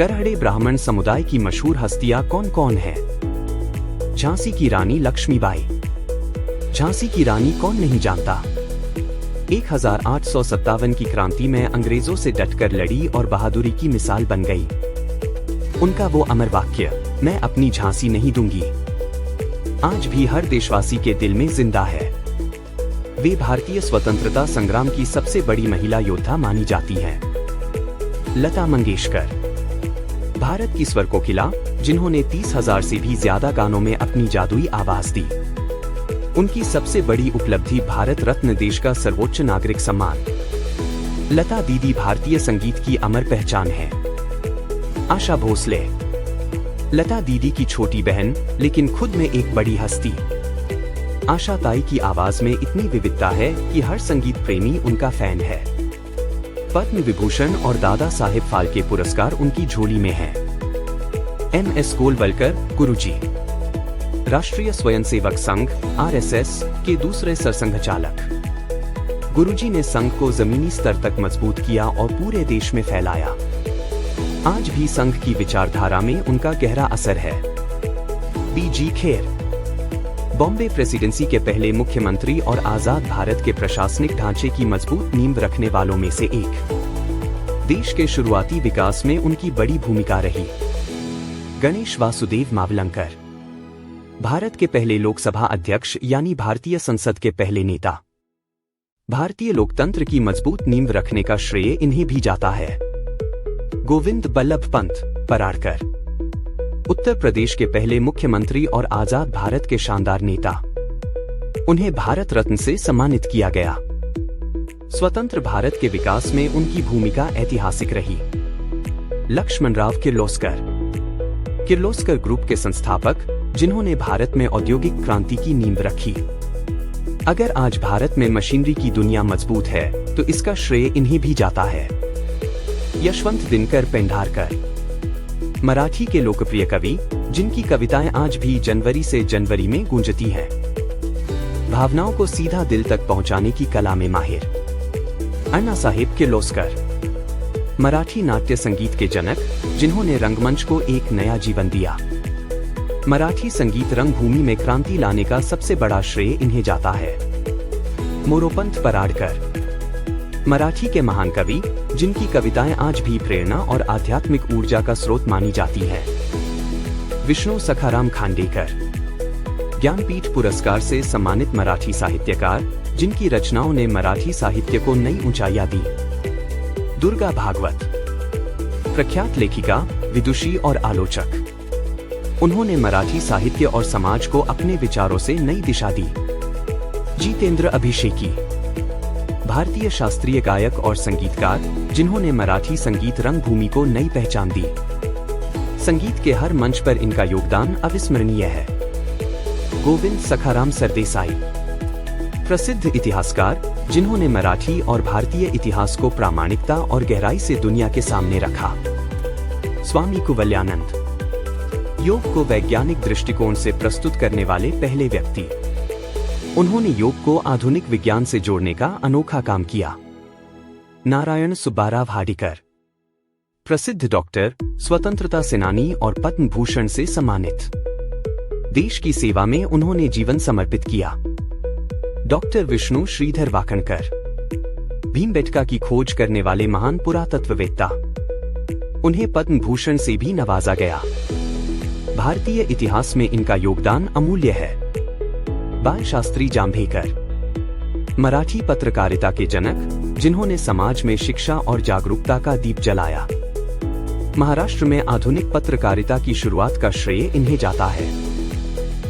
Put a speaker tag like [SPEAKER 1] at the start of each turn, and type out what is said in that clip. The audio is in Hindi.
[SPEAKER 1] करहड़े ब्राह्मण समुदाय की मशहूर हस्तियां कौन कौन हैं? झांसी की रानी लक्ष्मीबाई। झांसी की रानी कौन नहीं जानता? 1857 की क्रांति में अंग्रेजों से डटकर लड़ी और बहादुरी की मिसाल बन गई। उनका वो अमर वाक्य, मैं अपनी झांसी नहीं दूंगी, आज भी हर देशवासी के दिल में जिंदा है। वे भारतीय स्वतंत्रता संग्राम की सबसे बड़ी महिला योद्धा मानी जाती हैं। लता मंगेशकर, भारत की स्वर कोकिला, जिन्होंने 30,000 से भी ज्यादा गानों में अपनी जादुई आवाज दी। उनकी सबसे बड़ी उपलब्धि भारत रत्न, देश का सर्वोच्च नागरिक सम्मान। लता दीदी भारतीय संगीत की अमर पहचान है। आशा भोसले, लता दीदी की छोटी बहन लेकिन खुद में एक बड़ी हस्ती। आशा ताई की आवाज में इतनी विविधता है कि हर संगीत प्रेमी उनका फैन है। पद्म विभूषण और दादा साहेब फाल्के पुरस्कार उनकी झोली में हैं। MS गोलवलकर, गुरुजी, राष्ट्रीय स्वयंसेवक संघ RSS के दूसरे सरसंघचालक। गुरुजी ने संघ को जमीनी स्तर तक मजबूत किया और पूरे देश में फैलाया। आज भी संघ की विचारधारा में उनका गहरा असर है। BG खेर, बॉम्बे प्रेसिडेंसी के पहले मुख्यमंत्री और आजाद भारत के प्रशासनिक ढांचे की मजबूत नींव रखने वालों में से एक। देश के शुरुआती विकास में उनकी बड़ी भूमिका रही। गणेश वासुदेव मावलंकर, भारत के पहले लोकसभा अध्यक्ष यानी भारतीय संसद के पहले नेता। भारतीय लोकतंत्र की मजबूत नींव रखने का श्रेय इन्हें भी जाता है। गोविंद बल्लभ पंत पराड़कर, उत्तर प्रदेश के पहले मुख्यमंत्री और आजाद भारत के शानदार नेता। उन्हें भारत रत्न से सम्मानित किया गया। स्वतंत्र भारत के विकास में उनकी भूमिका ऐतिहासिक रही। लक्ष्मणराव किर्लोस्कर, किर्लोस्कर ग्रुप के संस्थापक, जिन्होंने भारत में औद्योगिक क्रांति की नींव रखी। अगर आज भारत में मशीनरी की दुनिया मजबूत है तो इसका श्रेय इन्हें भी जाता है। यशवंत दिनकर पेंढारकर, मराठी के लोकप्रिय कवि, जिनकी कविताएं आज भी जनवरी से जनवरी में गूंजती हैं। भावनाओं को सीधा दिल तक पहुंचाने की कला में माहिर। अन्ना साहेब किर्लोस्कर, मराठी नाट्य संगीत के जनक, जिन्होंने रंगमंच को एक नया जीवन दिया। मराठी संगीत रंगभूमि में क्रांति लाने का सबसे बड़ा श्रेय इन्हें जाता है। मोरोपंत पराड़कर, मराठी के महान कवि, जिनकी कविताएं आज भी प्रेरणा और आध्यात्मिक ऊर्जा का स्रोत मानी जाती हैं। विष्णु सखाराम खांडेकर, ज्ञानपीठ पुरस्कार से सम्मानित मराठी साहित्यकार, जिनकी रचनाओं ने मराठी साहित्य को नई ऊंचाइयां दी। दुर्गा भागवत, प्रख्यात लेखिका, विदुषी और आलोचक। उन्होंने मराठी साहित्य और समाज को अपने विचारों से नई दिशा दी। जितेंद्र अभिषेकी, भारतीय शास्त्रीय गायक और संगीतकार, जिन्होंने मराठी संगीत रंगभूमि को नई पहचान दी। संगीत के हर मंच पर इनका योगदान अविस्मरणीय है। गोविंद सखाराम सरदेसाई, प्रसिद्ध इतिहासकार, जिन्होंने मराठी और भारतीय इतिहास को प्रामाणिकता और गहराई से दुनिया के सामने रखा। स्वामी कुवल्यानंद, योग को वैज्ञानिक दृष्टिकोण से प्रस्तुत करने वाले पहले व्यक्ति। उन्होंने योग को आधुनिक विज्ञान से जोड़ने का अनोखा काम किया। नारायण सुब्बाराव हार्डीकर, प्रसिद्ध डॉक्टर, स्वतंत्रता सेनानी और पद्म भूषण से सम्मानित। देश की सेवा में उन्होंने जीवन समर्पित किया। डॉक्टर विष्णु श्रीधर वाकणकर, भीमबेटका की खोज करने वाले महान पुरातत्ववेत्ता। उन्हें पद्म भूषण से भी नवाजा गया। भारतीय इतिहास में इनका योगदान अमूल्य है। बाल शास्त्री जांभेकर, मराठी पत्रकारिता के जनक, जिन्होंने समाज में शिक्षा और जागरूकता का दीप जलाया। महाराष्ट्र में आधुनिक पत्रकारिता की शुरुआत का श्रेय इन्हें जाता है।